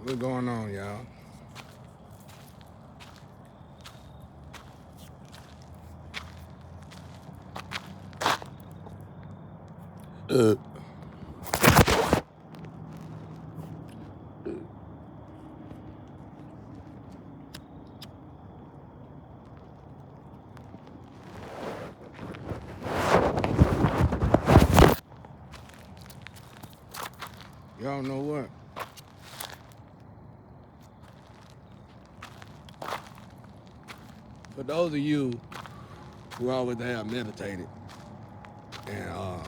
What's going on, y'all? Uh, y'all know what? For those of you who always have meditated and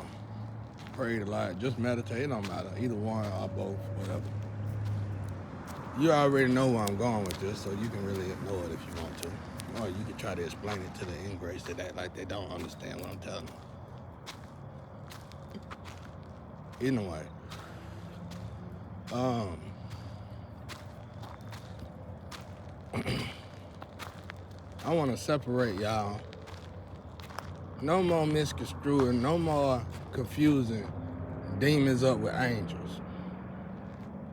prayed a lot, just meditate. It don't matter. Either one or both, whatever. You already know where I'm going with this, so you can really ignore it if you want to. Or you can try to explain it to the ingrates that act like they don't understand what I'm telling them. Either way. I want to separate y'all. No more misconstruing, no more confusing demons up with angels.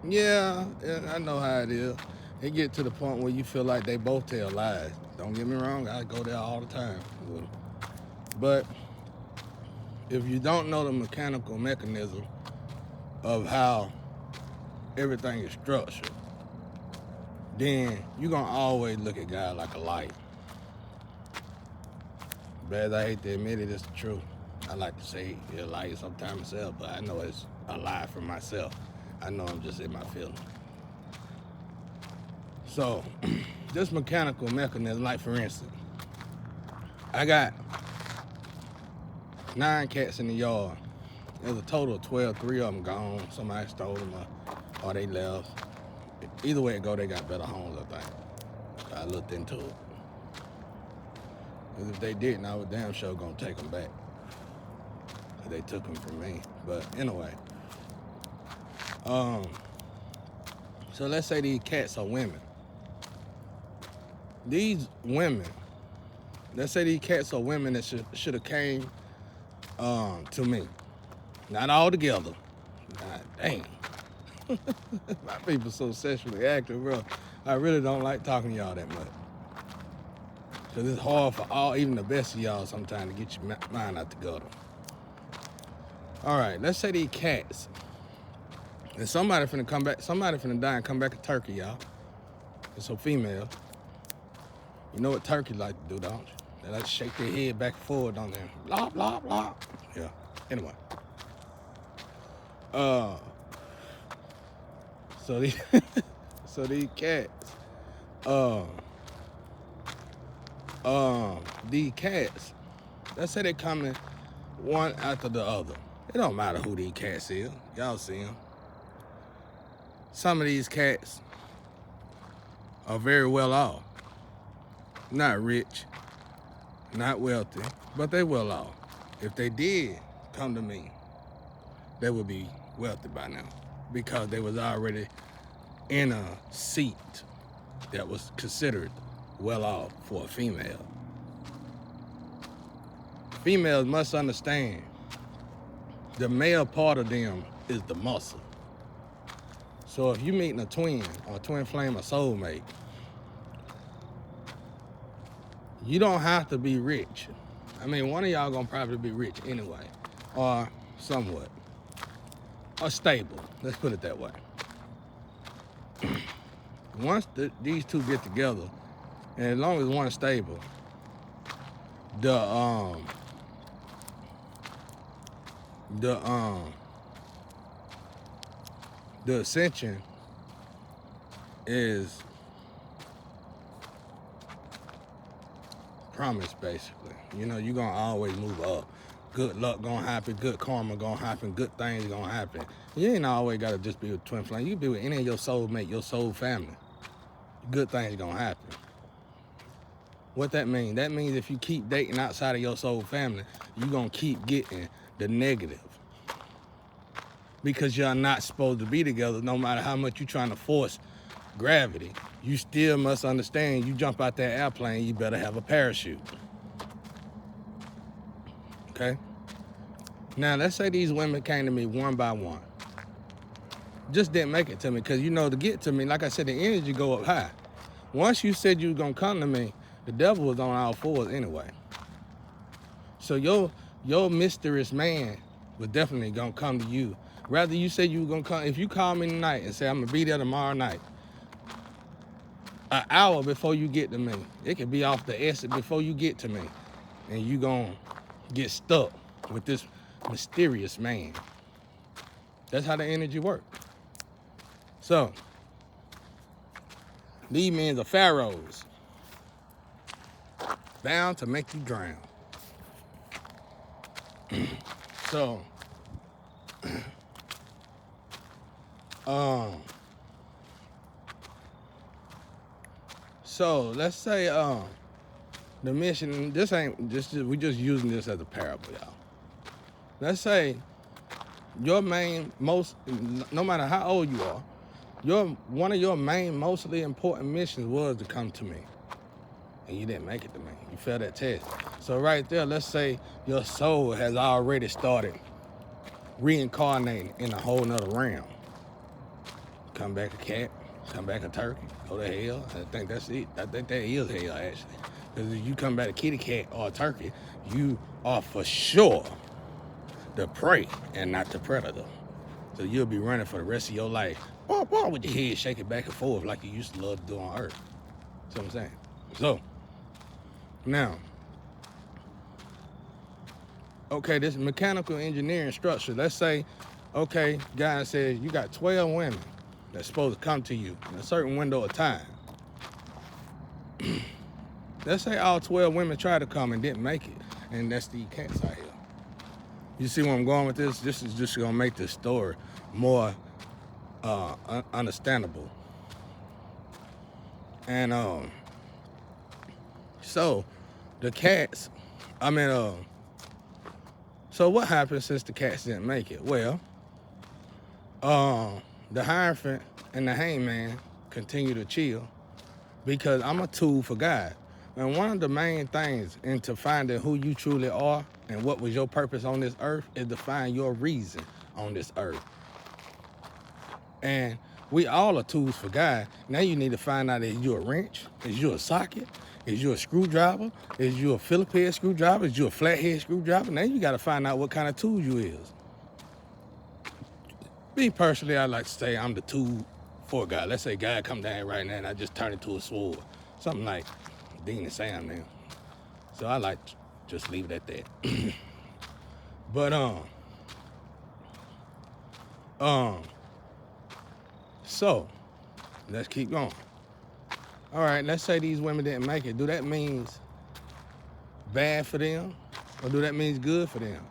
Yeah, I know how it is. It get to the point where you feel like they both tell lies. Don't get me wrong, I go there all the time with them. But if you don't know the mechanical mechanism of how everything is structured, then you're going to always look at God like a light. But as I hate to admit it, it's the truth. I like to say it's a lie sometimes myself, but I know it's a lie for myself. I know I'm just in my feelings. So, this mechanical mechanism, like for instance, I got 9 cats in the yard. There's a total of 12, 3 of them gone. Somebody stole them or they left. Either way it go, they got better homes, I think. I looked into it. Because if they didn't, I was damn sure gonna take them back. They took them from me. But anyway. So let's say these cats are women. These women, let's say these cats are women that should have came to me. Not all together. God dang. My people so sexually active, bro. I really don't like talking to y'all that much. Because it's hard for even the best of y'all sometimes to get your mind out the gutter. All right, let's say these cats. And somebody finna come back, somebody finna die and come back to Turkey, y'all. It's a female. You know what turkeys like to do, don't you? They like to shake their head back and forward, don't they? Blah, blah, blah. Yeah, anyway. So these, so these cats, these cats, let's say they coming one after the other. It don't matter who these cats is. Y'all see them. Some of these cats are very well off. Not rich, not wealthy, but they well off. If they did come to me, they would be wealthy by now because they was already in a seat that was considered well off for a female. Females must understand the male part of them is the muscle. So if you meeting a twin or a twin flame or soulmate, you don't have to be rich. I mean, one of y'all gonna probably be rich anyway, or somewhat, or stable. Let's put it that way. Once these two get together, and as long as one's stable, the ascension is promised, basically. You know, you're gonna always move up. Good luck gonna happen, good karma gonna happen, good things gonna happen. You ain't always gotta just be with twin flame. You can be with any of your soulmate, your soul family. Good things gonna happen. What that mean? That means if you keep dating outside of your soul family, you're gonna keep getting the negative. Because y'all not supposed to be together, no matter how much you're trying to force gravity. You still must understand, you jump out that airplane, you better have a parachute. Okay? Now, let's say these women came to me one by one. just didn't make it to me. Because, you know, to get to me, like I said, the energy go up high. Once you said you were going to come to me, the devil was on all fours anyway. So your mysterious man was definitely going to come to you. Rather you say you were going to come, if you call me tonight and say I'm going to be there tomorrow night, an hour before you get to me, it could be off the exit before you get to me, and you going to get stuck with this mysterious man. That's how the energy works. So, these men are pharaohs, bound to make you drown. So, so let's say the mission. This ain't just we just using this as a parable, y'all. Let's say your main most, no matter how old you are, one of your main mostly important missions was to come to me, and you didn't make it to me. You failed that test. So right there, let's say your soul has already started reincarnating in a whole nother realm. Come back a cat, come back a turkey, go to hell. I think that's it. I think that is hell, actually. Because if you come back a kitty cat or a turkey, you are for sure the prey and not the predator. So you'll be running for the rest of your life, with your head shaking back and forth like you used to love to do on Earth. That's what I'm saying. So, now, okay, this mechanical engineering structure, let's say, okay, guy says you got 12 women that's supposed to come to you in a certain window of time. Let's say all 12 women tried to come and didn't make it, and that's the cats out here. You see where I'm going with this? This is just gonna make this story more understandable. And so the cats, so what happened since the cats didn't make it? Well, the Hierophant and the Hangman continue to chill because I'm a tool for God. And one of the main things into finding who you truly are and what was your purpose on this earth is to find your reason on this earth. And we all are tools for God. Now you need to find out, is you a wrench? Is you a socket? Is you a screwdriver? Is you a Phillips head screwdriver? Is you a flathead screwdriver? Now you got to find out what kind of tool you is. Me personally, I like to say I'm the tool for God. Let's say God come down right now and I just turn it to a sword. Something like Dean and Sam now. So I like to just leave it at that. But so let's keep going. All right, let's say these women didn't make it. Do that means bad for them, or do that means good for them?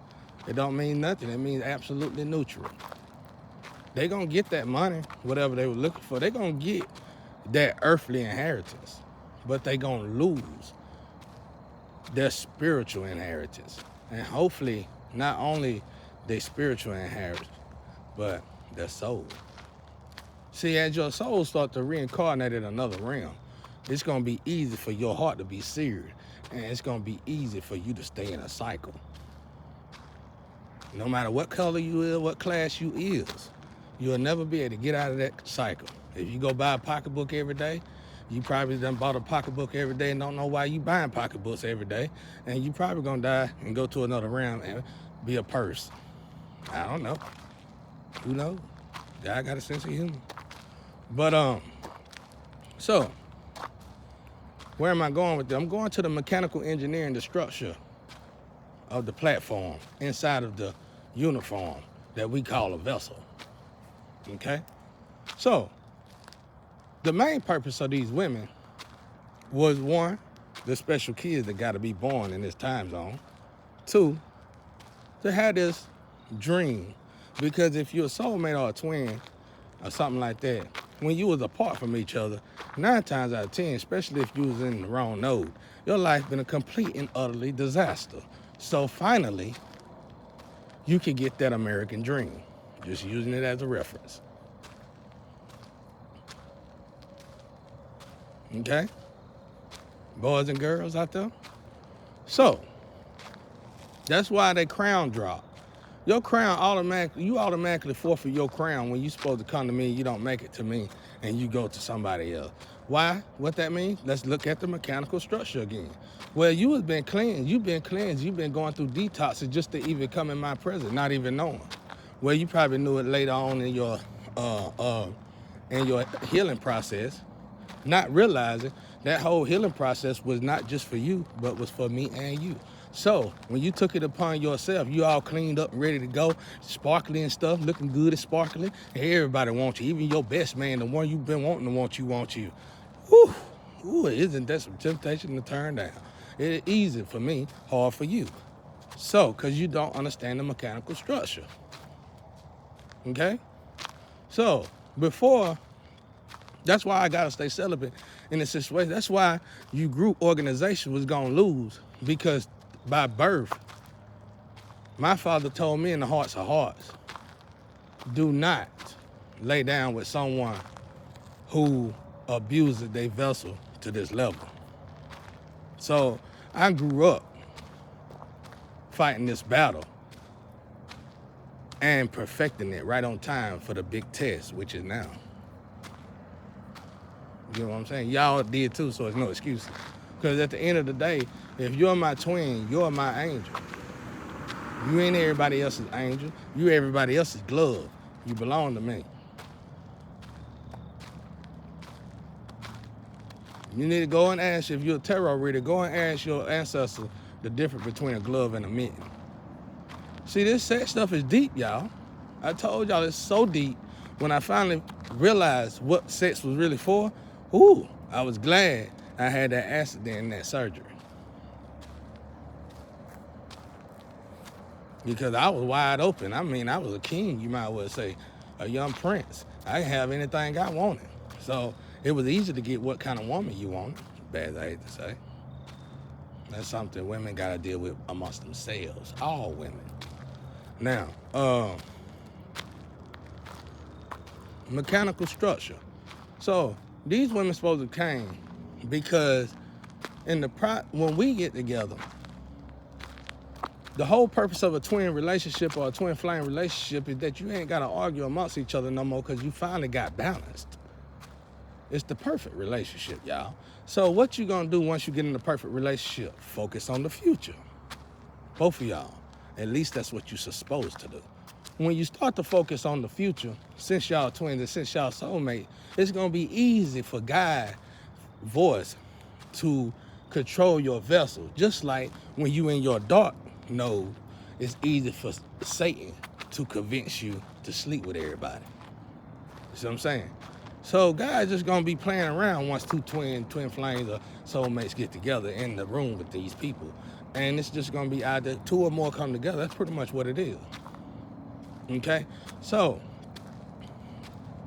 It don't mean nothing. It means absolutely neutral. They gonna get that money, whatever they were looking for. They gonna get that earthly inheritance, but they gonna lose their spiritual inheritance. And hopefully, not only their spiritual inheritance, but their soul. See, as your soul start to reincarnate in another realm, it's gonna be easy for your heart to be seared, and it's gonna be easy for you to stay in a cycle. No matter what color you is, what class you is, you'll never be able to get out of that cycle. If you go buy a pocketbook every day, you probably done bought a pocketbook every day and don't know why you buying pocketbooks every day, and you probably gonna die and go to another realm and be a purse. I don't know. Who knows? God got a sense of humor. But so where am I going with this? I'm going to the mechanical engineering, the structure of the platform inside of the uniform that we call a vessel. Okay? So the main purpose of these women was, one, the special kids that got to be born in this time zone. Two, to have this dream. Because if you're a soulmate or a twin or something like that, when you was apart from each other, 9 times out of 10, especially if you was in the wrong node, your life been a complete and utterly disaster. So finally, you could get that American dream. Just using it as a reference. Okay? Boys and girls out there. So, that's why they crown drop. Your crown you automatically forfeit your crown when you supposed to come to me, you don't make it to me, and you go to somebody else. Why? What that mean? Let's look at the mechanical structure again. Well, you have been cleansed. You've been cleansed. You've been going through detoxes just to even come in my presence, not even knowing. Well, you probably knew it later on in your healing process, not realizing that whole healing process was not just for you, but was for me and you. So when you took it upon yourself, you all cleaned up and ready to go, sparkly and stuff, looking good and sparkly. And everybody wants you, even your best man, the one you've been wanting to want you. Whew, ooh, isn't that some temptation to turn down? It's easy for me, hard for you. So, because you don't understand the mechanical structure. Okay? So, that's why I gotta stay celibate in this situation. That's why you group organization was gonna lose, because by birth, my father told me in the hearts of hearts, do not lay down with someone who abuses their vessel to this level. So I grew up fighting this battle and perfecting it right on time for the big test, which is now. You know what I'm saying? Y'all did too, so it's no excuse. Because at the end of the day, if you're my twin, you're my angel. You ain't everybody else's angel. You everybody else's glove. You belong to me. You need to go and ask, if you're a tarot reader, go and ask your ancestor the difference between a glove and a mitten. See, this sex stuff is deep, y'all. I told y'all it's so deep. When I finally realized what sex was really for, I was glad I had that accident in that surgery. Because I was wide open. I mean, I was a king, you might well say, a young prince. I didn't have anything I wanted. So it was easy to get what kind of woman you wanted, bad as I hate to say. That's something women gotta deal with amongst themselves, all women. Now, mechanical structure. So these women supposed to came because when we get together, the whole purpose of a twin relationship or a twin flame relationship is that you ain't gotta argue amongst each other no more, because you finally got balanced. It's the perfect relationship, y'all. So what you gonna do once you get in the perfect relationship? Focus on the future. Both of y'all. At least that's what you're supposed to do. When you start to focus on the future, since y'all twins and since y'all soulmate, it's gonna be easy for God's voice to control your vessel. Just like when you in your dark node, it's easy for Satan to convince you to sleep with everybody. You see what I'm saying? So God's just gonna be playing around once two twin flames or soulmates get together in the room with these people. And it's just gonna be either two or more come together. That's pretty much what it is. Okay? So,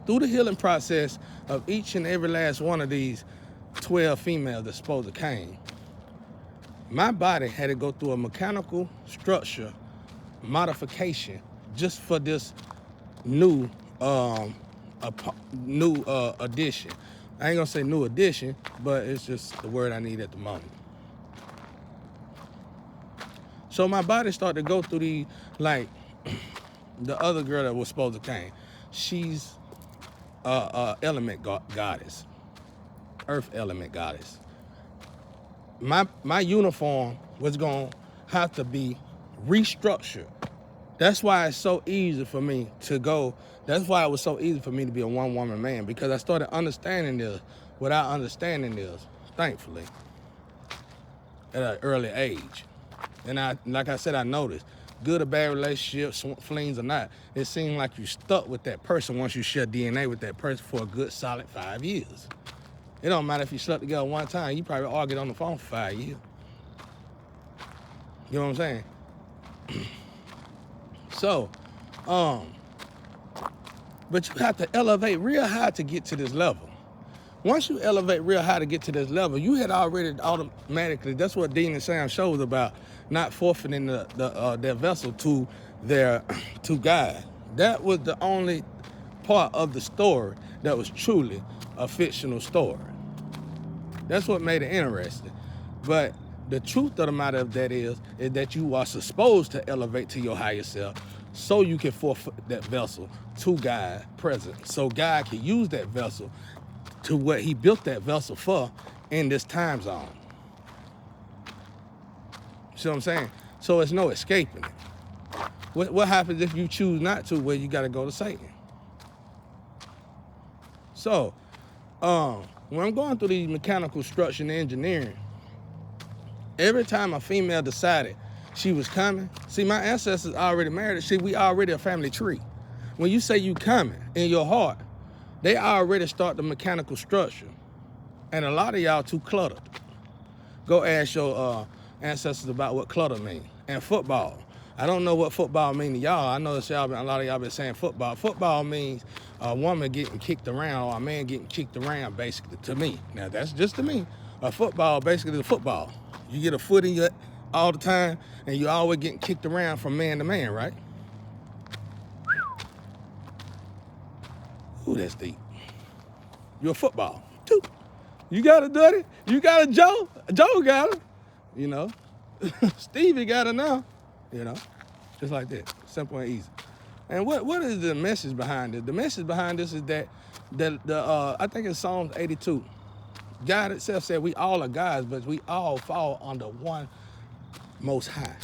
through the healing process of each and every last one of these 12 females that supposed to came, my body had to go through a mechanical structure modification just for this new addition. I ain't gonna say new addition, but it's just the word I need at the moment. So my body started to go through the other girl that was supposed to came. She's element goddess, earth element goddess. My uniform was gonna have to be restructured. That's why it's so easy for me to go. That's why it was so easy for me to be a one-woman man, because I started understanding this without understanding this, thankfully, at an early age. And like I said, I noticed, good or bad relationships, flings or not, it seemed like you stuck with that person once you share DNA with that person for a good solid 5 years. It don't matter if you slept together one time, you probably argued on the phone for 5 years. You know what I'm saying? So, but you have to elevate real high to get to this level. Once you elevate real high to get to this level, you had already automatically, that's what Dean and Sam shows about, not forfeiting their vessel to God. That was the only part of the story that was truly a fictional story. That's what made it interesting. But the truth of the matter of that is that you are supposed to elevate to your higher self so you can forfeit that vessel to God present, so God can use that vessel to what he built that vessel for in this time zone. See what I'm saying? So it's no escaping it. What happens if you choose not to? Well, you got to go to Satan. So, when I'm going through these mechanical structure and engineering, every time a female decided she was coming, see, my ancestors already married. See, we already a family tree. When you say you coming in your heart, they already start the mechanical structure. And a lot of y'all too cluttered. Go ask your ancestors about what clutter mean. And football. I don't know what football mean to y'all. I know a lot of y'all been saying football. Football means a woman getting kicked around or a man getting kicked around, basically, to me. Now, that's just to me. A football, basically, is football. You get a foot in your all the time, and you always getting kicked around from man to man, right? Ooh, that's deep. You're a football. Too. You got a Duddy. You got a Joe. Joe got it. You know. Stevie got it now. You know. Just like that. Simple and easy. And what is the message behind it? The message behind this is that I think it's Psalms 82. God itself said we all are gods, but we all fall under one Most High.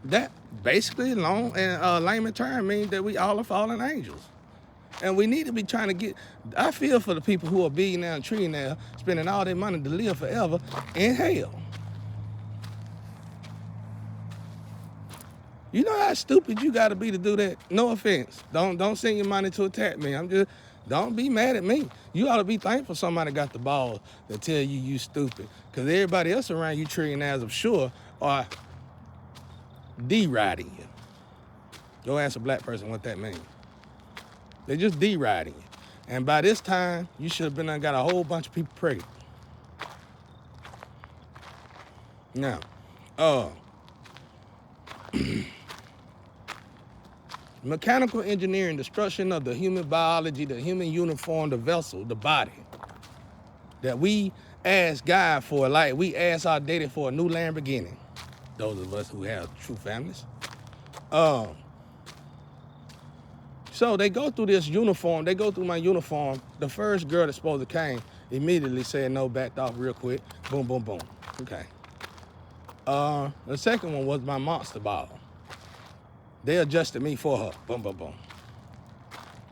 That basically, long and layman term, means that we all are fallen angels. And we need to be trying to get, I feel for the people who are billionaire and trillionaire, spending all their money to live forever in hell. You know how stupid you gotta be to do that? No offense. Don't send your money to attack me. Don't be mad at me. You ought to be thankful somebody got the balls to tell you stupid. Because everybody else around you, trillionaires, I'm sure, are deriding you. Go ask a black person what that means. They're just deriding you. And by this time, you should have been got a whole bunch of people pregnant. Now, mechanical engineering, destruction of the human biology, the human uniform, the vessel, the body, that we ask God for, like we ask our daddy for a new Lamborghini. Those of us who have true families. So they go through this uniform. They go through my uniform. The first girl that's supposed to came immediately said no, backed off real quick. Boom, boom, boom. Okay. The second one was my monster ball. They adjusted me for her. Boom, boom, boom.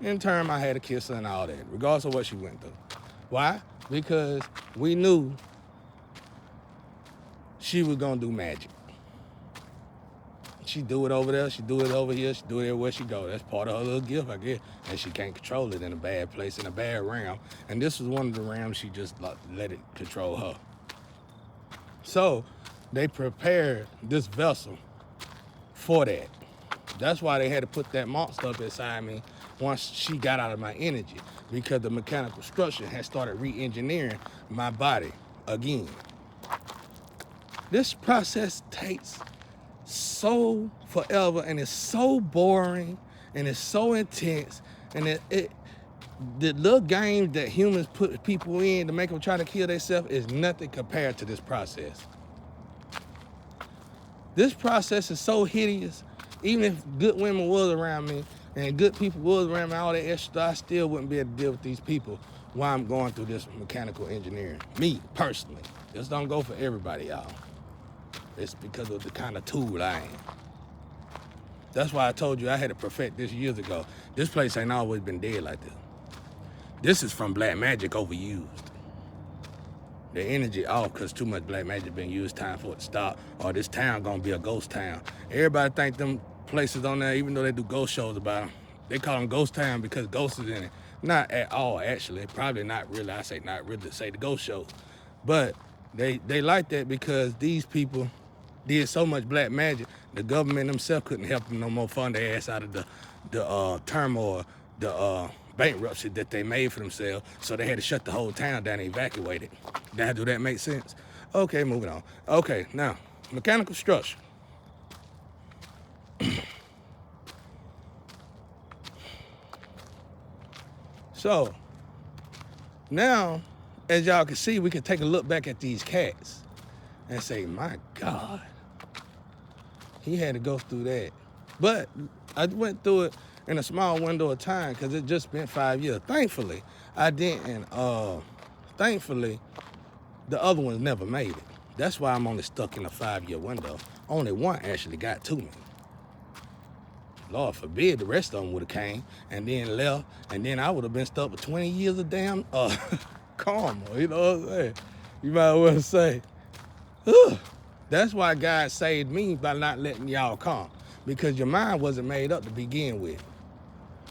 In turn, I had to kiss her and all that, regardless of what she went through. Why? Because we knew she was gonna do magic. She do it over there, she do it over here, she do it everywhere she go. That's part of her little gift, I guess. And she can't control it in a bad place, in a bad realm. And this was one of the realms she just let it control her. So they prepared this vessel for that. That's why they had to put that monster up inside me once she got out of my energy, because the mechanical structure had started re-engineering my body again. This process takes so forever, and it's so boring, and it's so intense, and the little games that humans put people in to make them try to kill themselves is nothing compared to this process. This process is so hideous. Even if good women was around me and good people was around me, all that extra, I still wouldn't be able to deal with these people while I'm going through this mechanical engineering. Me, personally. This don't go for everybody, y'all. It's because of the kind of tool I am. That's why I told you I had to perfect this years ago. This place ain't always been dead like this. This is from black magic overused. The energy off because too much black magic been used, time for it to stop, or this town gonna be a ghost town. Everybody think them places on there, even though they do ghost shows about them, they call them ghost town because ghosts is in it. Not at all, actually. Probably not really. I say not really to say the ghost shows. But they like that because these people did so much black magic, the government themselves couldn't help them no more, fund their ass out of the turmoil, the bankruptcy that they made for themselves, so they had to shut the whole town down and evacuate it. Now, do that make sense? Okay, moving on. Okay, now, mechanical structure. So, now, as y'all can see, we can take a look back at these cats and say, my God, he had to go through that But I went through it in a small window of time because it just been 5 years. Thankfully, I didn't. Thankfully, the other ones never made it. That's why I'm only stuck in a 5-year window. Only one actually got to me. Lord forbid the rest of them would have came and then left, and then I would have been stuck with 20 years of damn karma. You know what I'm saying? You might well say, ugh. That's why God saved me by not letting y'all come, because your mind wasn't made up to begin with.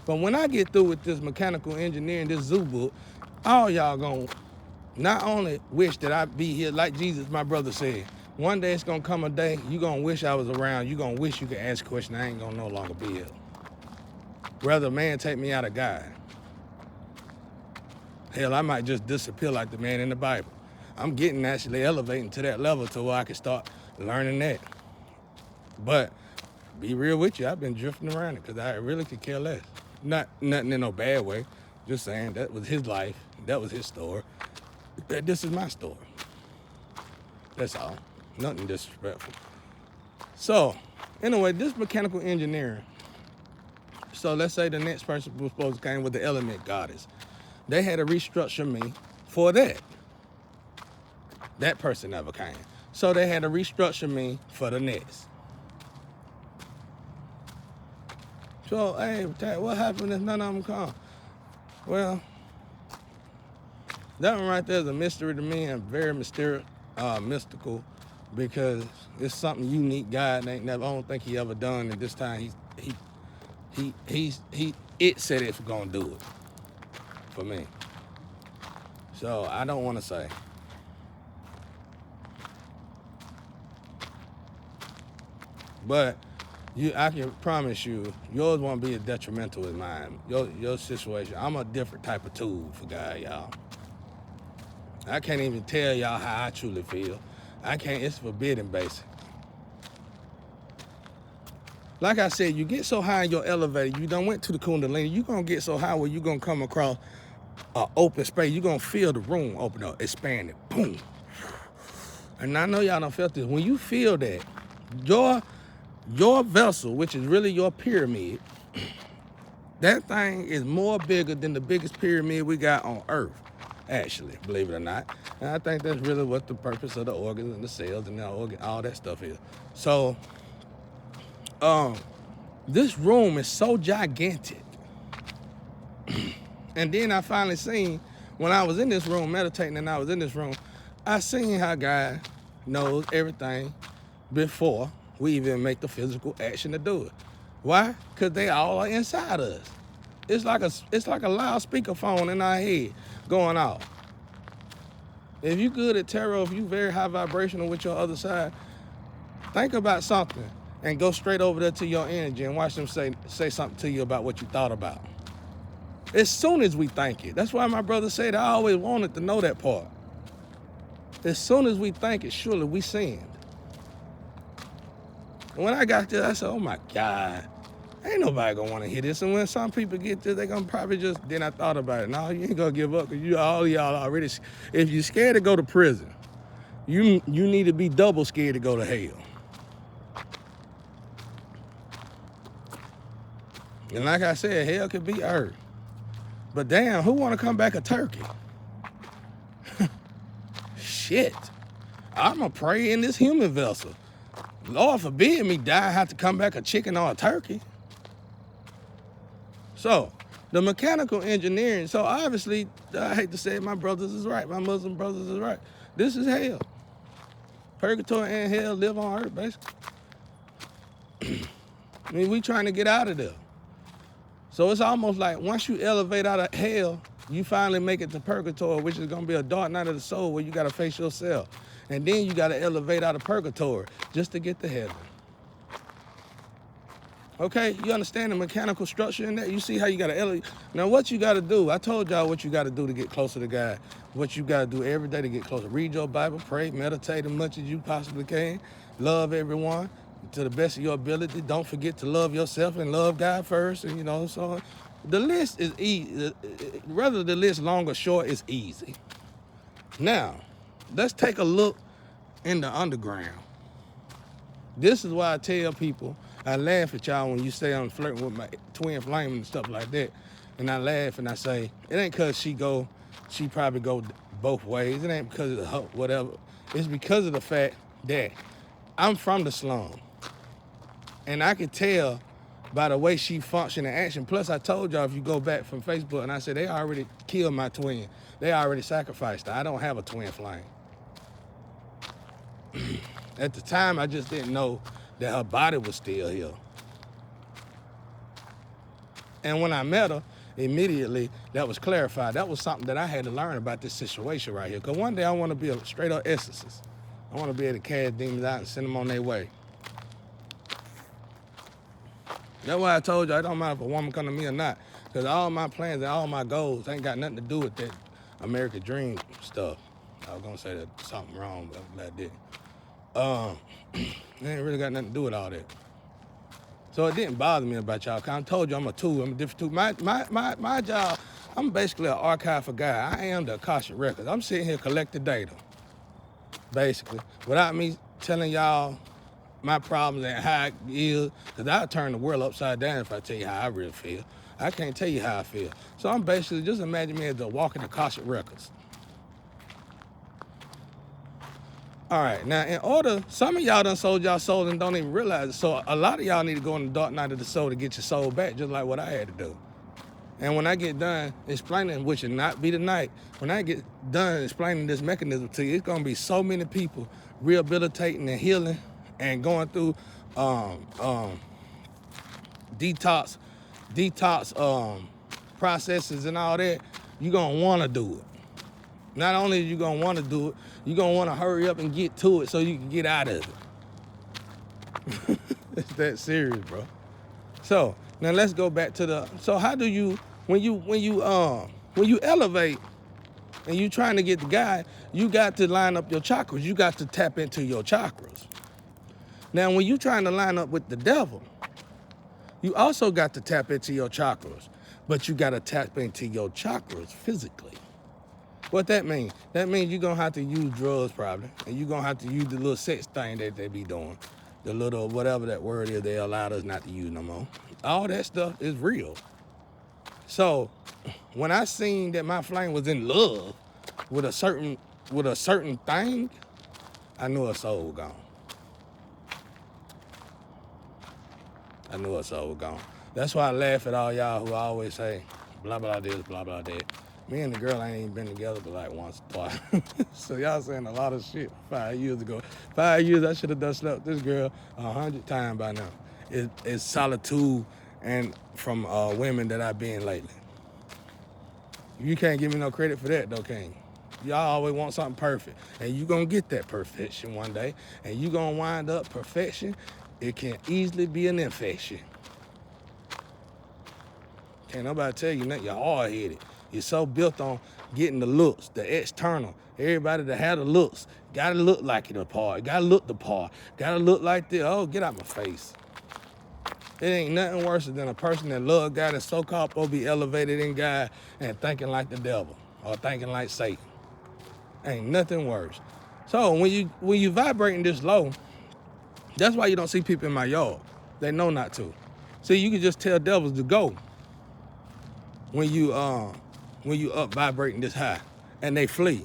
But when I get through with this mechanical engineering, this zoo book, all y'all gonna not only wish that I be here, like Jesus, my brother said, one day it's gonna come a day, you gonna wish I was around, you gonna wish you could ask a question, I ain't gonna no longer be here. Rather man take me out of God. Hell, I might just disappear like the man in the Bible. I'm getting actually elevating to that level to where I can start learning that. But be real with you, I've been drifting around it because I really could care less. Nothing in no bad way. Just saying that was his life. That was his story. This is my story. That's all. Nothing disrespectful. So, anyway, this mechanical engineering. So let's say the next person was supposed to come with the element goddess. They had to restructure me for that. That person never came. So they had to restructure me for the next. So, hey, what happened if none of them come? Well, that one right there is a mystery to me and very mysterious, mystical, because it's something unique God ain't never, I don't think he ever done. And this time it said it's gonna do it for me. So I don't want to say. But I can promise you, yours won't be as detrimental as mine. Your situation, I'm a different type of tool for God, y'all. I can't even tell y'all how I truly feel. It's forbidden, basic. Like I said, you get so high in your elevator, you done went to the Kundalini, you gonna get so high where you gonna come across an open space, you gonna feel the room open up, expanded, boom. And I know y'all done felt this. When you feel that, your vessel, which is really your pyramid, that thing is more bigger than the biggest pyramid we got on Earth, actually, believe it or not. And I think that's really what the purpose of the organs and the cells and all that stuff is. So, this room is so gigantic. And then I finally seen, when I was in this room meditating and I was in this room, I seen how God knows everything before we even make the physical action to do it. Why? Because they all are inside us. It's like a loud speakerphone in our head going off. If you good at tarot, if you very high vibrational with your other side, think about something and go straight over there to your energy and watch them say something to you about what you thought about. As soon as we think it. That's why my brother said I always wanted to know that part. As soon as we think it, surely we sinned. When I got there, I said, oh my God, ain't nobody gonna wanna hear this. And when some people get this, they gonna probably then I thought about it. No, you ain't gonna give up, because all y'all already, if you're scared to go to prison, you need to be double scared to go to hell. And like I said, hell could be earth. But damn, who wanna come back a turkey? Shit, I'ma pray in this human vessel. Lord forbid me die, have to come back a chicken or a turkey. So, the mechanical engineering, so obviously, I hate to say it, my brothers is right, my Muslim brothers is right. This is hell. Purgatory and hell live on earth, basically. I mean, we trying to get out of there. So it's almost like once you elevate out of hell, you finally make it to purgatory, which is gonna be a dark night of the soul where you gotta face yourself. And then you gotta elevate out of purgatory just to get to heaven. Okay, you understand the mechanical structure in that? You see how you gotta elevate. Now what you gotta do, I told y'all what you gotta do to get closer to God. What you gotta do every day to get closer. Read your Bible, pray, meditate as much as you possibly can. Love everyone to the best of your ability. Don't forget to love yourself and love God first, and so the list is easy. Whether the list long or short is easy. Now, let's take a look in the underground. This is why I tell people, I laugh at y'all when you say I'm flirting with my twin flame and stuff like that. And I laugh and I say, it ain't because she probably go both ways. It ain't because of the whatever. It's because of the fact that I'm from the slum. And I could tell by the way she functioned and action. Plus, I told y'all if you go back from Facebook and I said they already killed my twin. They already sacrificed her. I don't have a twin flame. At the time, I just didn't know that her body was still here. And when I met her, immediately that was clarified. That was something that I had to learn about this situation right here. Because one day I want to be a straight up exorcist. I want to be able to cast demons out and send them on their way. That's why I told you I don't mind if a woman come to me or not. Because all my plans and all my goals ain't got nothing to do with that American dream stuff. I was going to say that something wrong, but I'm glad I didn't. It ain't really got nothing to do with all that. So it didn't bother me about y'all. Cause I told you I'm a tool. I'm a different tool. My job, I'm basically an archival guy. I am the Akashic Records. I'm sitting here collecting data, basically, without me telling y'all my problems and how it is. Cause I'll turn the world upside down if I tell you how I really feel. I can't tell you how I feel. So I'm basically, just imagine me as the walking Akashic Records. All right, now in order, some of y'all done sold y'all soul and don't even realize it. So a lot of y'all need to go in the dark night of the soul to get your soul back, just like what I had to do. And when I get done explaining, which will not be tonight, when I get done explaining this mechanism to you, it's gonna be so many people rehabilitating and healing and going through detox processes and all that. You're gonna wanna do it. Not only are you gonna wanna do it, you're gonna wanna hurry up and get to it so you can get out of it. It's that serious, bro. So now let's go back to so how do you, when you elevate and you trying to get the guy, you got to line up your chakras. You got to tap into your chakras. Now, when you trying to line up with the devil, you also got to tap into your chakras, but you got to tap into your chakras physically. What that mean? That means you're going to have to use drugs probably, and you're going to have to use the little sex thing that they be doing, the little whatever that word is they allowed us not to use no more. All that stuff is real. So when I seen that my flame was in love with a certain thing, I knew her soul was gone. I knew her soul was gone. That's why I laugh at all y'all who always say, blah, blah, this, blah, blah, that. Me and the girl ain't even been together but like once or twice. So y'all saying a lot of shit 5 years ago. 5 years, I should have done slept this girl 100 times by now. It's solitude and from women that I've been lately. You can't give me no credit for that though, can you? Y'all always want something perfect. And you gonna get that perfection one day. And you gonna wind up perfection. It can easily be an infection. Can't nobody tell you nothing. You're hard-headed. You're so built on getting the looks, the external. Everybody that had the looks, gotta look like it apart. Gotta look the part. Gotta look like this. Oh, get out my face. It ain't nothing worse than a person that love God that's so-called supposed to be elevated in God and thinking like the devil or thinking like Satan. Ain't nothing worse. So when you vibrating this low, that's why you don't see people in my yard. They know not to. See, you can just tell devils to go when you up vibrating this high, and they flee.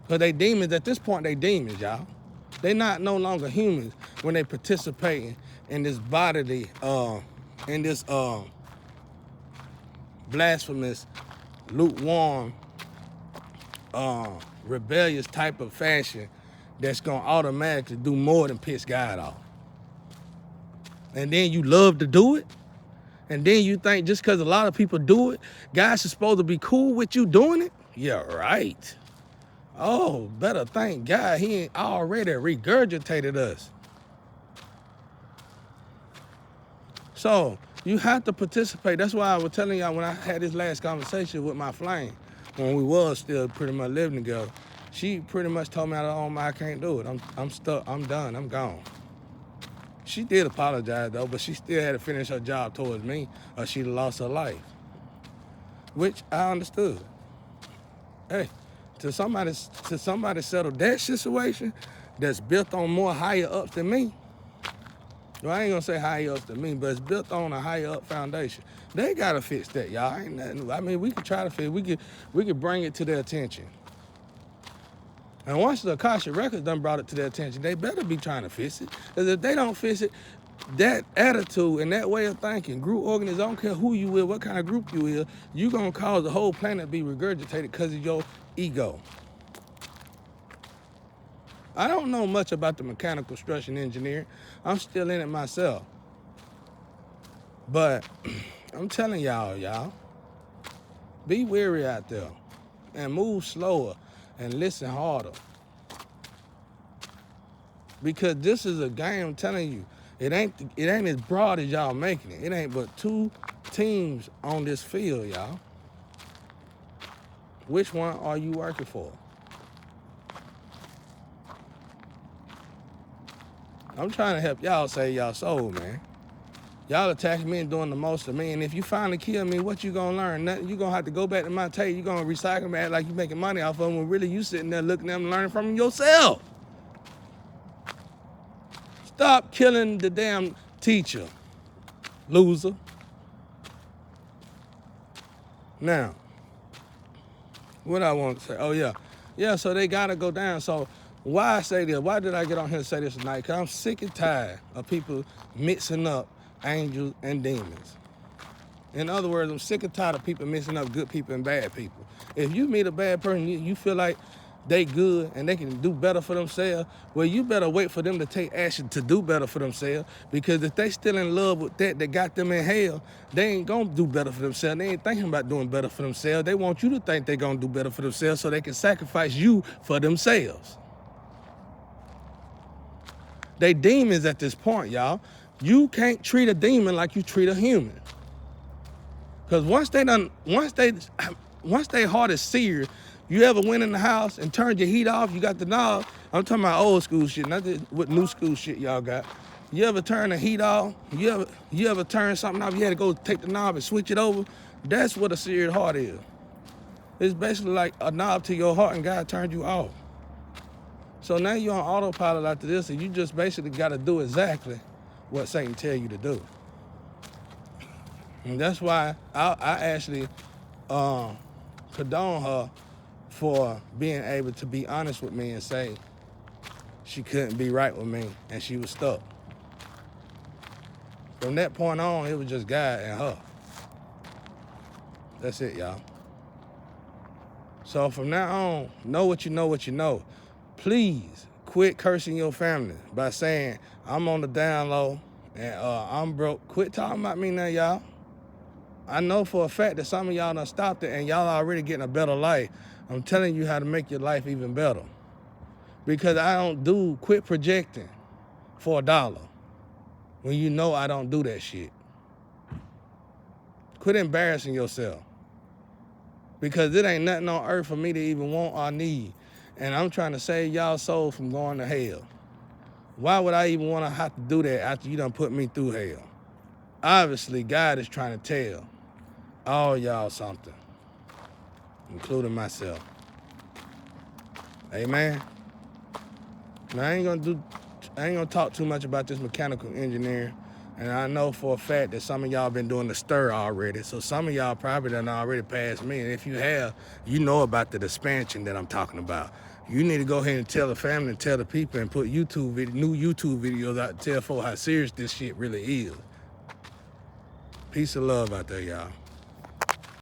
Cause they demons at this point. They demons, y'all. They not no longer humans when they participating in this bodily, in this blasphemous, lukewarm, rebellious type of fashion that's gonna automatically do more than piss God off. And then you love to do it, and then you think just because a lot of people do it, guys are supposed to be cool with you doing it? Yeah, right. Oh, better thank God he ain't already regurgitated us. So you have to participate. That's why I was telling y'all when I had this last conversation with my flame, when we was still pretty much living together, she pretty much told me out of her own mind, I can't do it. I'm stuck, I'm done, I'm gone. She did apologize though, but she still had to finish her job towards me or she'd have lost her life. Which I understood. Hey, to somebody settle that situation, that's built on more higher ups than me. Well, I ain't gonna say higher ups than me, but it's built on a higher up foundation. They gotta fix that, y'all. Ain't nothing. I mean, we could try to fix. We could bring it to their attention. And once the Akashic Records done brought it to their attention, they better be trying to fix it. Because if they don't fix it, that attitude and that way of thinking, group organization, I don't care who you is, what kind of group you is, you gonna cause the whole planet to be regurgitated because of your ego. I don't know much about the mechanical construction engineering. I'm still in it myself. But I'm telling y'all, be wary out there and move slower and listen harder. Because this is a game, I'm telling you, it ain't as broad as y'all making it. It ain't but 2 teams on this field, y'all. Which one are you working for? I'm trying to help y'all save y'all soul, man. Y'all attacking me and doing the most of me, and if you finally kill me, what you gonna learn? Nothing. You gonna have to go back to my tape. You gonna recycle me, act like you making money off of them, when really you sitting there looking at them and learning from them yourself. Stop killing the damn teacher, loser. Now, what I want to say, oh yeah, so they gotta go down. So why I say this, why did I get on here to say this tonight? Because I'm sick and tired of people mixing up angels and demons. In other words, I'm sick and tired of people mixing up good people and bad people. If you meet a bad person, you feel like they good and they can do better for themselves, well, you better wait for them to take action to do better for themselves, because if they still in love with that got them in hell, they ain't gonna do better for themselves. They ain't thinking about doing better for themselves. They want you to think they're gonna do better for themselves so they can sacrifice you for themselves. They demons at this point, y'all. You can't treat a demon like you treat a human. Because once they heart is seared, you ever went in the house and turned your heat off, you got the knob. I'm talking about old school shit, not what new school shit y'all got. You ever turn the heat off? You ever turn something off, you had to go take the knob and switch it over? That's what a seared heart is. It's basically like a knob to your heart and God turned you off. So now you're on autopilot after this, and you just basically got to do exactly what Satan tell you to do. And that's why I actually condone her for being able to be honest with me and say she couldn't be right with me and she was stuck. From that point on, it was just God and her. That's it, y'all. So from now on, know what you know what you know. Please quit cursing your family by saying, I'm on the down low and I'm broke. Quit talking about me now, y'all. I know for a fact that some of y'all done stopped it and y'all already getting a better life. I'm telling you how to make your life even better. Because I don't quit projecting for $1 when you know I don't do that shit. Quit embarrassing yourself. Because it ain't nothing on earth for me to even want or need. And I'm trying to save y'all soul from going to hell. Why would I even want to have to do that after you done put me through hell? Obviously, God is trying to tell all y'all something, including myself. Amen. Now, I ain't gonna talk too much about this mechanical engineering. And I know for a fact that some of y'all been doing the stir already. So some of y'all probably done already passed me. And if you have, you know about the expansion that I'm talking about. You need to go ahead and tell the family and tell the people and put new YouTube videos out to tell folks how serious this shit really is. Peace and love out there, y'all.